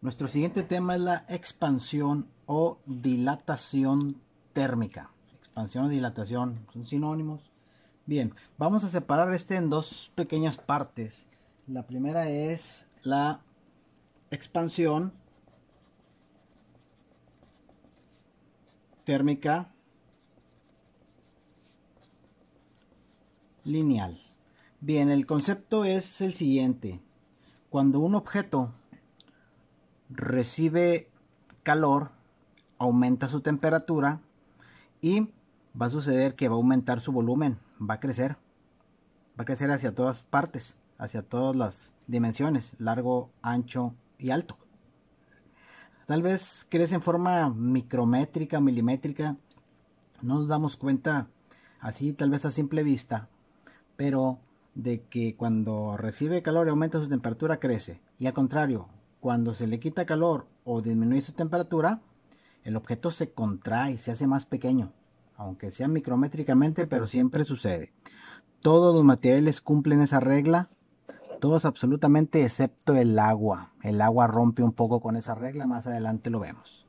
Nuestro siguiente tema es la expansión o dilatación térmica. Expansión o dilatación son sinónimos. Bien, vamos a separar este en dos pequeñas partes. La primera es la expansión térmica lineal. Bien, el concepto es el siguiente. Cuando un objeto recibe calor, aumenta su temperatura y va a suceder que va a aumentar su volumen, va a crecer hacia todas partes, hacia todas las dimensiones, largo, ancho y alto. Tal vez crece en forma micrométrica, milimétrica, no nos damos cuenta así, tal vez a simple vista, pero de que cuando recibe calor y aumenta su temperatura crece, y al contrario, cuando se le quita calor o disminuye su temperatura, el objeto se contrae, se hace más pequeño, aunque sea micrométricamente, pero siempre sucede. Todos los materiales cumplen esa regla, todos absolutamente excepto el agua. El agua rompe un poco con esa regla, más adelante lo vemos.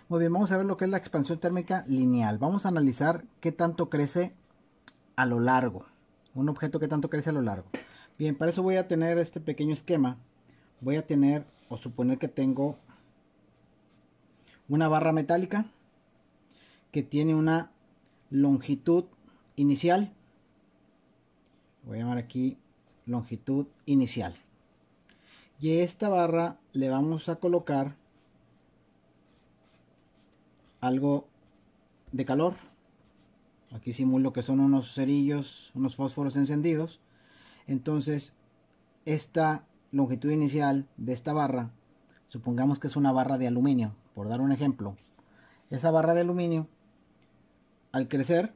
Muy bien, vamos a ver lo que es la expansión térmica lineal. Vamos a analizar qué tanto crece a lo largo. Un objeto que tanto crece a lo largo. Bien, para eso voy a tener este pequeño esquema. Voy a tener o suponer que tengo una barra metálica que tiene una longitud inicial. Voy a llamar aquí longitud inicial. Y a esta barra le vamos a colocar algo de calor. Aquí simulo que son unos cerillos, unos fósforos encendidos. Entonces, esta longitud inicial de esta barra, supongamos que es una barra de aluminio, por dar un ejemplo. Esa barra de aluminio, al crecer,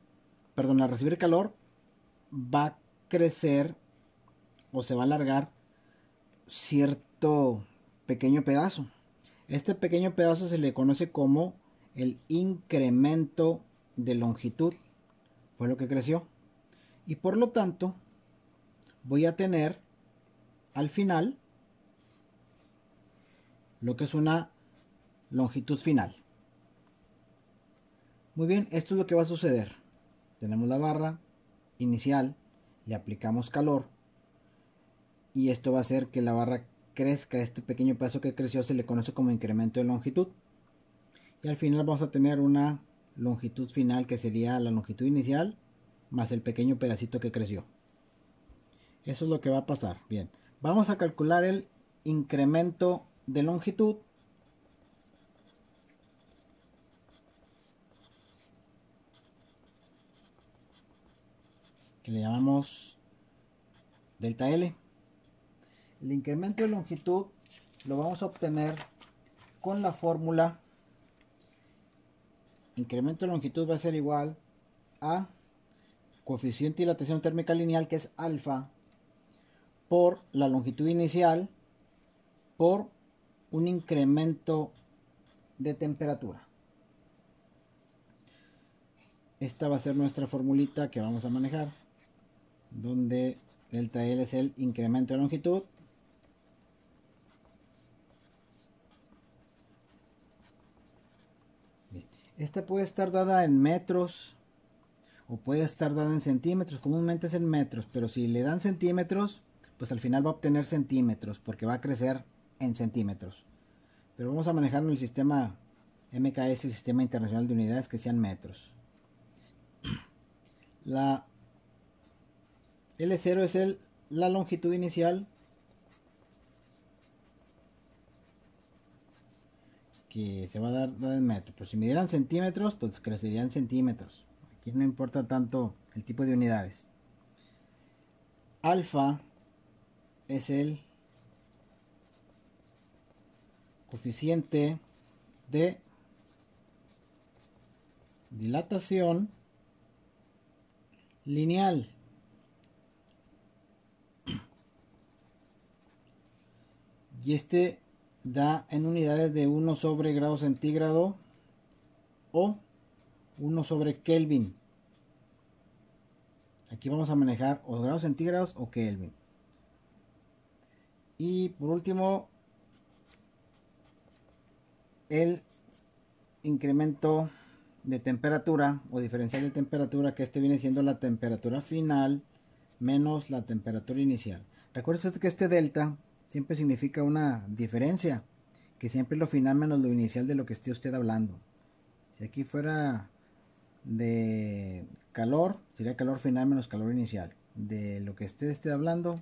perdón, al recibir calor, va a crecer o se va a alargar cierto pequeño pedazo. Este pequeño pedazo se le conoce como el incremento de longitud. Fue lo que creció. Y por lo tanto, voy a tener al final lo que es una longitud final. Muy bien, esto es lo que va a suceder. Tenemos la barra inicial, le aplicamos calor y esto va a hacer que la barra crezca. Este pequeño pedazo que creció se le conoce como incremento de longitud. Y al final vamos a tener una longitud final que sería la longitud inicial más el pequeño pedacito que creció. Eso es lo que va a pasar. Bien, vamos a calcular el incremento de longitud. Que le llamamos delta L. El incremento de longitud lo vamos a obtener con la fórmula. Incremento de longitud va a ser igual a coeficiente de dilatación térmica lineal, que es alfa, por la longitud inicial por un incremento de temperatura. Esta va a ser nuestra formulita que vamos a manejar, donde delta L es el incremento de longitud esta puede estar dada en metros o puede estar dada en centímetros. Comúnmente es en metros, pero si le dan centímetros, pues al final va a obtener centímetros porque va a crecer en centímetros. Pero vamos a manejar en el sistema MKS, Sistema Internacional de Unidades, que sean metros. La L0 es la longitud inicial que se va a dar en metros. Pero si me dieran centímetros, pues crecería en centímetros. Aquí no importa tanto el tipo de unidades. Alfa es el coeficiente de dilatación lineal. Y este da en unidades de 1 sobre grado centígrado o 1 sobre Kelvin. Aquí vamos a manejar o grados centígrados o Kelvin. Y por último, el incremento de temperatura o diferencial de temperatura, que este viene siendo la temperatura final menos la temperatura inicial. Recuerda usted que este delta siempre significa una diferencia, que siempre es lo final menos lo inicial de lo que esté usted hablando. Si aquí fuera de calor, sería calor final menos calor inicial. De lo que esté hablando,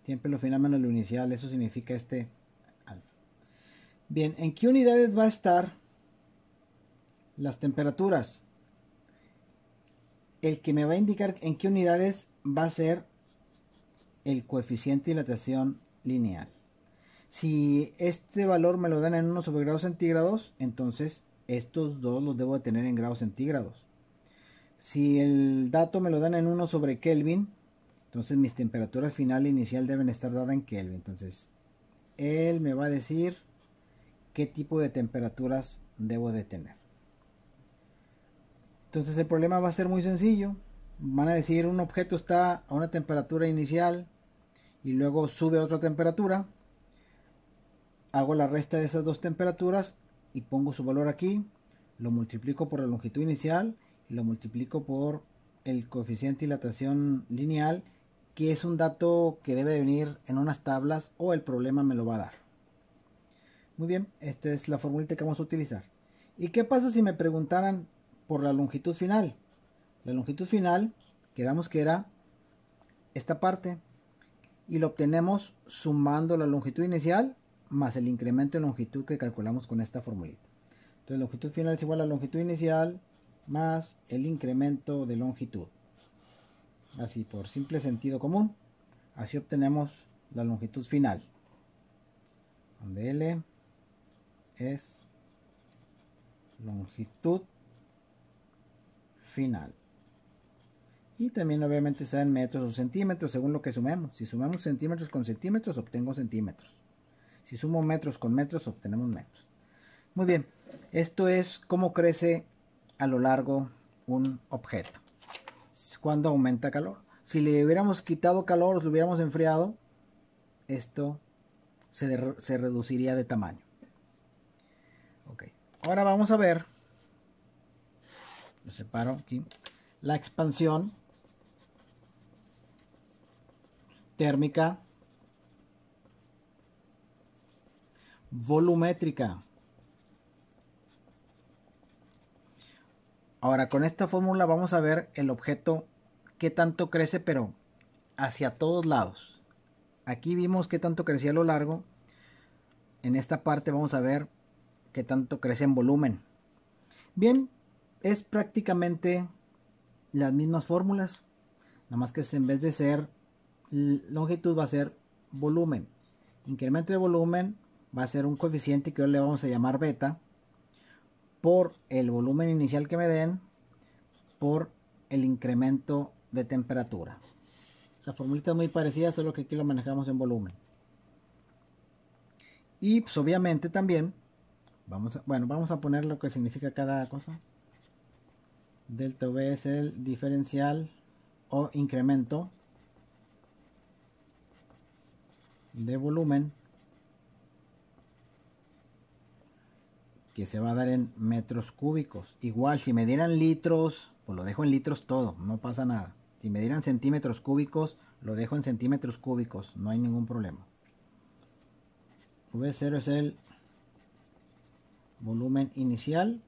siempre lo final menos lo inicial. Eso significa este alfa. Bien, ¿en qué unidades va a estar las temperaturas? El que me va a indicar en qué unidades va a ser el coeficiente de dilatación lineal. Si este valor me lo dan en 1 sobre grados centígrados, entonces estos dos los debo de tener en grados centígrados. Si el dato me lo dan en 1 sobre Kelvin, entonces mis temperaturas final e inicial deben estar dadas en Kelvin. Entonces él me va a decir qué tipo de temperaturas debo de tener. Entonces el problema va a ser muy sencillo. Van a decir un objeto está a una temperatura inicial y luego sube a otra temperatura. Hago la resta de esas dos temperaturas y pongo su valor aquí. Lo multiplico por la longitud inicial y lo multiplico por el coeficiente de dilatación lineal, que es un dato que debe de venir en unas tablas o el problema me lo va a dar. Muy bien, esta es la formulita que vamos a utilizar. ¿Y qué pasa si me preguntaran por la longitud final? La longitud final, quedamos que era esta parte, y lo obtenemos sumando la longitud inicial más el incremento de longitud que calculamos con esta formulita. Entonces, longitud final es igual a longitud inicial más el incremento de longitud. Así, por simple sentido común, así obtenemos la longitud final, donde L es longitud final. Y también obviamente se dan metros o centímetros según lo que sumemos. Si sumamos centímetros con centímetros, obtengo centímetros. Si sumo metros con metros, obtenemos metros. Muy bien, esto es cómo crece a lo largo un objeto cuando aumenta calor. Si le hubiéramos quitado calor o lo hubiéramos enfriado, esto se reduciría de tamaño. Ok, ahora vamos a ver, lo separo aquí, la expansión térmica volumétrica. Ahora con esta fórmula vamos a ver el objeto qué tanto crece, pero hacia todos lados. Aquí vimos qué tanto crecía a lo largo. En esta parte vamos a ver qué tanto crece en volumen. Bien, es prácticamente las mismas fórmulas, nada más que en vez de ser longitud va a ser volumen. Incremento de volumen va a ser un coeficiente que hoy le vamos a llamar beta, por el volumen inicial que me den, por el incremento de temperatura. La formulita es muy parecida, solo que aquí lo manejamos en volumen. Y pues obviamente también vamos a poner lo que significa cada cosa. Delta V es el diferencial o incremento de volumen que se va a dar en metros cúbicos. Igual, si me dieran litros, pues lo dejo en litros todo, no pasa nada. Si me dieran centímetros cúbicos, lo dejo en centímetros cúbicos, no hay ningún problema. V0 es el volumen inicial.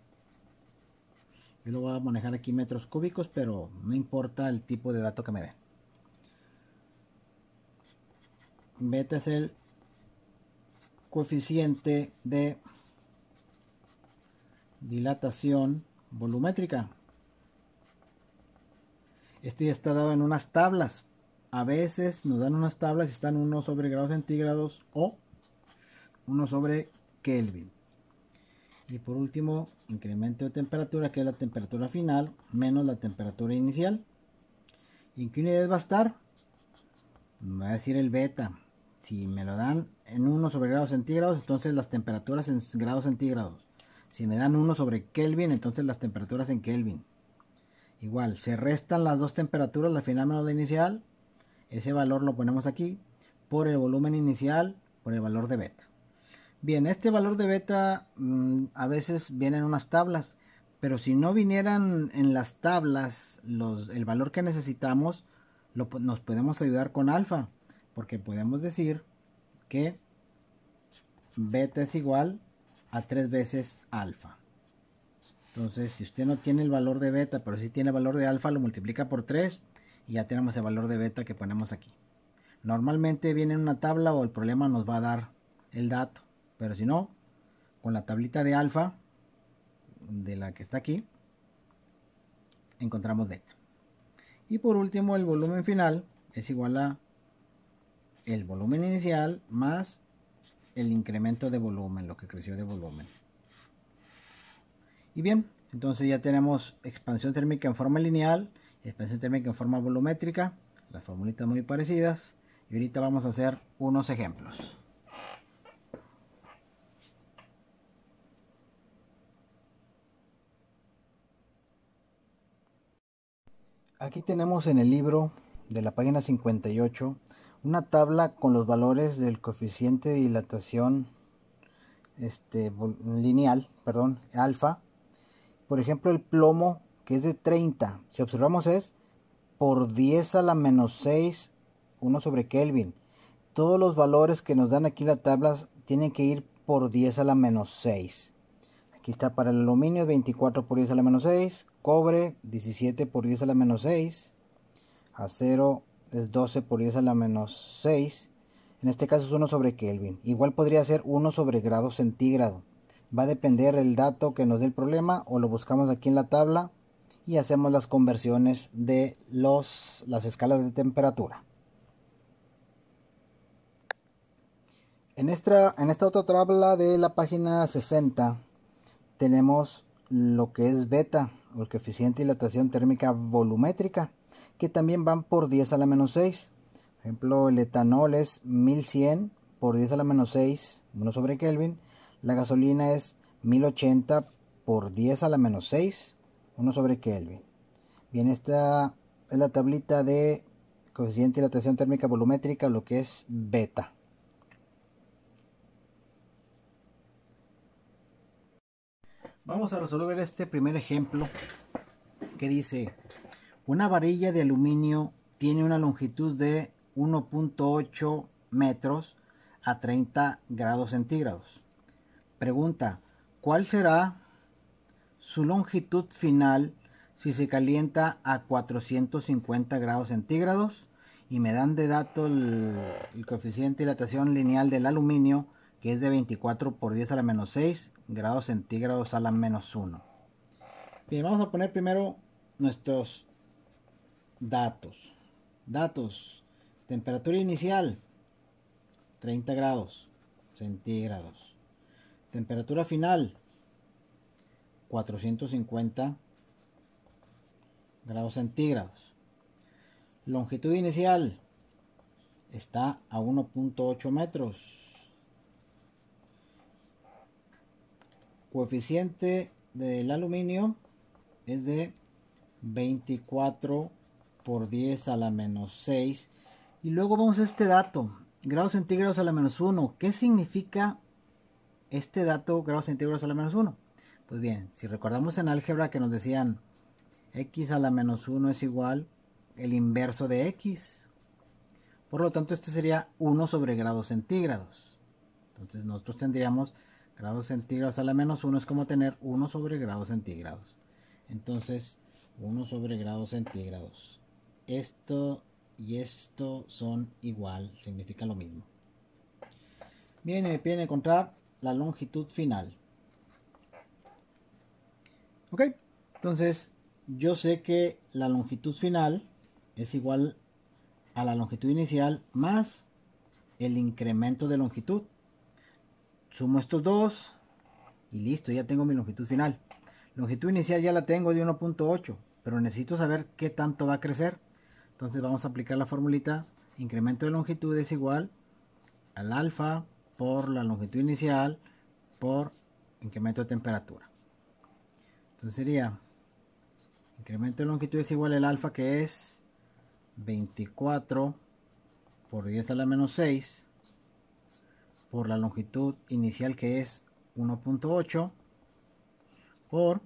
Yo lo voy a manejar aquí metros cúbicos, pero no importa el tipo de dato que me den. Beta es el coeficiente de dilatación volumétrica. Este ya está dado en unas tablas. A veces nos dan unas tablas y están 1 sobre grados centígrados o 1 sobre Kelvin. Y por último, incremento de temperatura, que es la temperatura final menos la temperatura inicial. ¿Y en qué unidades va a estar? Me va a decir el beta. Si me lo dan en 1 sobre grados centígrados, entonces las temperaturas en grados centígrados. Si me dan 1 sobre Kelvin, entonces las temperaturas en Kelvin. Igual, se restan las dos temperaturas, la final menos la inicial. Ese valor lo ponemos aquí por el volumen inicial, por el valor de beta. Bien, este valor de beta a veces viene en unas tablas, pero si no vinieran en las tablas el valor que necesitamos, nos podemos ayudar con alfa, porque podemos decir que beta es igual a 3 veces alfa. Entonces, si usted no tiene el valor de beta, pero sí tiene el valor de alfa, lo multiplica por 3 y ya tenemos el valor de beta que ponemos aquí. Normalmente viene en una tabla o el problema nos va a dar el dato, pero si no, con la tablita de alfa, de la que está aquí, encontramos beta. Y por último, el volumen final es igual a el volumen inicial más el incremento de volumen, lo que creció de volumen. Y bien, entonces ya tenemos expansión térmica en forma lineal, expansión térmica en forma volumétrica, las formulitas muy parecidas. Y ahorita vamos a hacer unos ejemplos. Aquí tenemos en el libro de la página 58 una tabla con los valores del coeficiente de dilatación lineal, alfa. Por ejemplo, el plomo, que es de 30, si observamos es por 10 a la menos 6, 1 sobre Kelvin. Todos los valores que nos dan aquí la tabla tienen que ir por 10 a la menos 6. Aquí está para el aluminio 24 por 10 a la menos 6, cobre 17 por 10 a la menos 6, acero es 12 por 10 a la menos 6, en este caso es 1 sobre Kelvin. Igual podría ser 1 sobre grado centígrado. Va a depender el dato que nos dé el problema o lo buscamos aquí en la tabla y hacemos las conversiones de las escalas de temperatura. En esta otra tabla de la página 60 tenemos lo que es beta, o el coeficiente de dilatación térmica volumétrica, que también van por 10 a la menos 6. Por ejemplo, el etanol es 1100 por 10 a la menos 6, 1 sobre Kelvin. La gasolina es 1080 por 10 a la menos 6, 1 sobre Kelvin. Bien, esta es la tablita de coeficiente de dilatación térmica volumétrica, lo que es beta. Vamos a resolver este primer ejemplo que dice: una varilla de aluminio tiene una longitud de 1.8 metros a 30 grados centígrados. Pregunta: ¿cuál será su longitud final si se calienta a 450 grados centígrados? Y me dan de dato el coeficiente de dilatación lineal del aluminio, que es de 24 por 10 a la menos 6 grados centígrados a la menos 1. Bien, vamos a poner primero nuestros datos. Temperatura inicial 30 grados centígrados. Temperatura final 450 grados centígrados. Longitud inicial está a 1.8 metros. Coeficiente del aluminio es de 24 por 10 a la menos 6. Y luego vamos a este dato, grados centígrados a la menos 1. ¿Qué significa este dato, grados centígrados a la menos 1? Pues bien, si recordamos en álgebra que nos decían x a la menos 1 es igual el inverso de x. Por lo tanto, este sería 1 sobre grados centígrados. Entonces nosotros tendríamos grados centígrados a la menos 1 es como tener 1 sobre grados centígrados. Entonces, 1 sobre grados centígrados. Esto y esto son igual, significa lo mismo. Bien, me piden encontrar la longitud final. Ok, entonces yo sé que la longitud final es igual a la longitud inicial más el incremento de longitud. Sumo estos dos y listo, ya tengo mi longitud final. Longitud inicial ya la tengo de 1.8, pero necesito saber qué tanto va a crecer. Entonces vamos a aplicar la formulita: incremento de longitud es igual al alfa por la longitud inicial por incremento de temperatura. Entonces sería incremento de longitud es igual al alfa, que es 24 por 10 a la menos 6 por la longitud inicial, que es 1.8, por,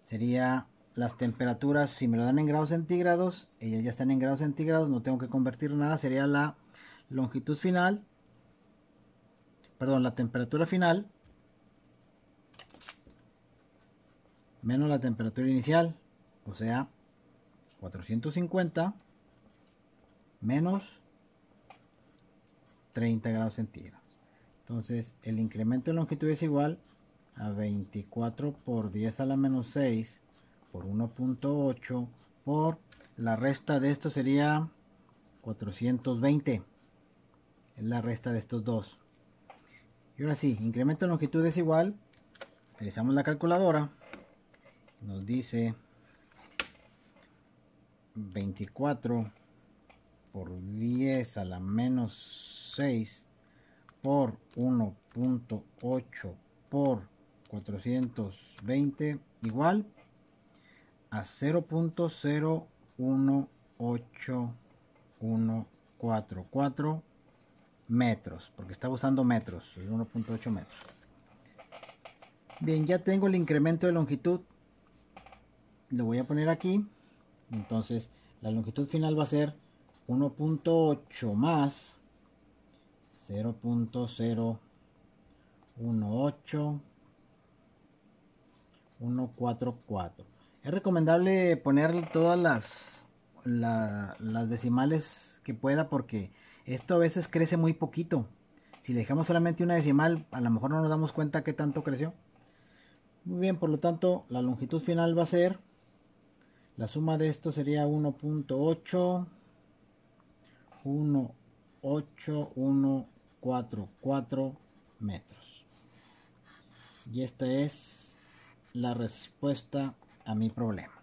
sería las temperaturas, si me lo dan en grados centígrados, ellas ya están en grados centígrados, no tengo que convertir nada, sería la longitud final, perdón, la temperatura final menos la temperatura inicial, o sea, 450 menos 30 grados centígrados. Entonces, el incremento de longitud es igual a 24 por 10 a la menos 6 por 1.8 por la resta de esto sería 420. Es la resta de estos dos. Y ahora sí, incremento de longitud es igual. Utilizamos la calculadora. Nos dice 24 por 10 a la menos 6 por 1.8 por 420 igual a 0.01814 metros, porque está usando metros, 1.8 metros. Bien, ya tengo el incremento de longitud, lo voy a poner aquí. Entonces la longitud final va a ser 1.8 más 0.018144. Es recomendable poner todas las decimales que pueda, porque esto a veces crece muy poquito. Si le dejamos solamente una decimal, a lo mejor no nos damos cuenta que tanto creció. Muy bien, por lo tanto, la longitud final va a ser, la suma de esto sería 1.8144 metros. Y esta es la respuesta a mi problema.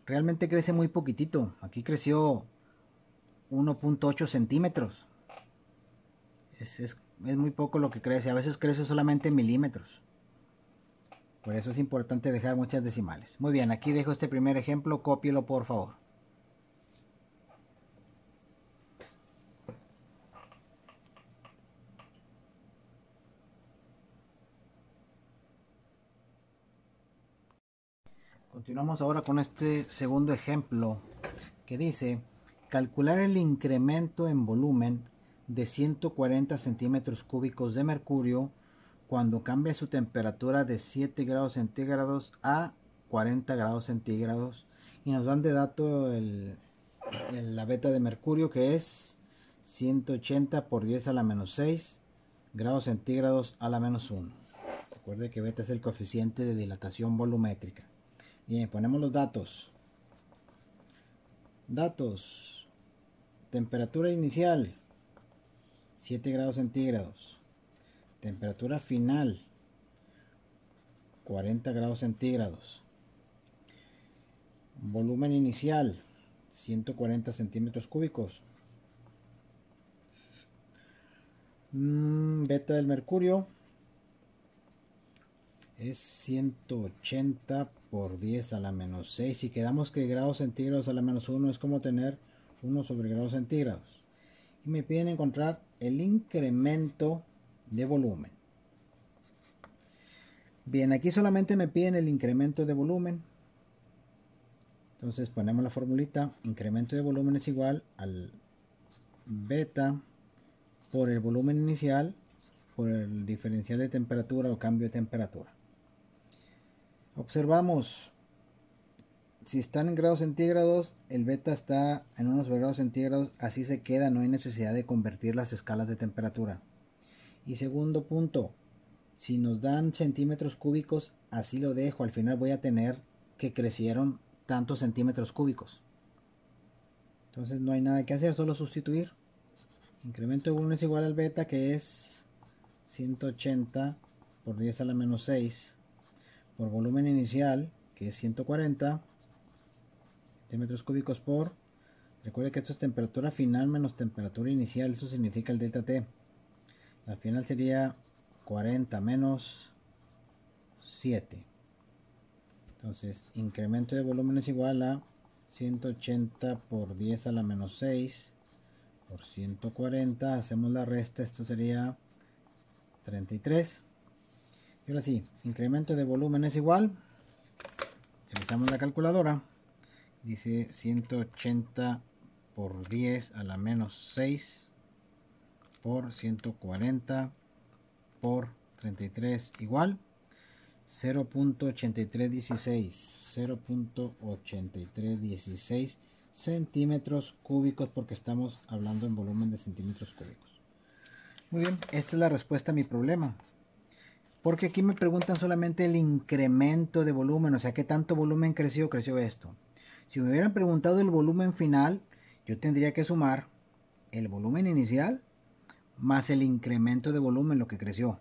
Realmente crece muy poquitito. Aquí creció 1.8 centímetros. Es muy poco lo que crece. A veces crece solamente en milímetros. Por eso es importante dejar muchas decimales. Muy bien, aquí dejo este primer ejemplo. Cópielo por favor. Continuamos ahora con este segundo ejemplo que dice: calcular el incremento en volumen de 140 centímetros cúbicos de mercurio cuando cambia su temperatura de 7 grados centígrados a 40 grados centígrados, y nos dan de dato la beta de mercurio, que es 180 por 10 a la menos 6 grados centígrados a la menos 1. Recuerde que beta es el coeficiente de dilatación volumétrica. Bien, ponemos los datos. Datos: temperatura inicial 7 grados centígrados, temperatura final 40 grados centígrados, volumen inicial 140 centímetros cúbicos, beta del mercurio es 180 por 10 a la menos 6. Si quedamos que grados centígrados a la menos 1 es como tener 1 sobre grados centígrados. Y me piden encontrar el incremento de volumen. Bien, aquí solamente me piden el incremento de volumen. Entonces ponemos la formulita: incremento de volumen es igual al beta por el volumen inicial por el diferencial de temperatura o cambio de temperatura. Observamos, si están en grados centígrados, el beta está en unos grados centígrados, así se queda, no hay necesidad de convertir las escalas de temperatura. Y segundo punto, si nos dan centímetros cúbicos, así lo dejo, al final voy a tener que crecieron tantos centímetros cúbicos. Entonces no hay nada que hacer, solo sustituir. Incremento de volumen es igual al beta, que es 180 por 10 a la menos 6 por volumen inicial, que es 140 centímetros cúbicos por, recuerde que esto es temperatura final menos temperatura inicial, eso significa el delta T. La final sería 40 menos 7. Entonces, incremento de volumen es igual a 180 por 10 a la menos 6 por 140, hacemos la resta, esto sería 33. Y ahora sí, incremento de volumen es igual, utilizamos la calculadora, dice 180 por 10 a la menos 6 por 140 por 33 igual 0.8316 centímetros cúbicos, porque estamos hablando en volumen de centímetros cúbicos. Muy bien, esta es la respuesta a mi problema, porque aquí me preguntan solamente el incremento de volumen, o sea, qué tanto volumen creció esto. Si me hubieran preguntado el volumen final, yo tendría que sumar el volumen inicial más el incremento de volumen, lo que creció.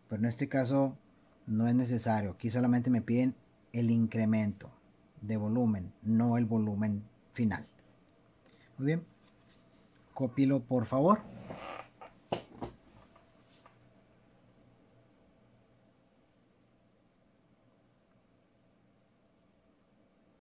Pero en este caso no es necesario. Aquí solamente me piden el incremento de volumen, no el volumen final. Muy bien. Cópielo por favor.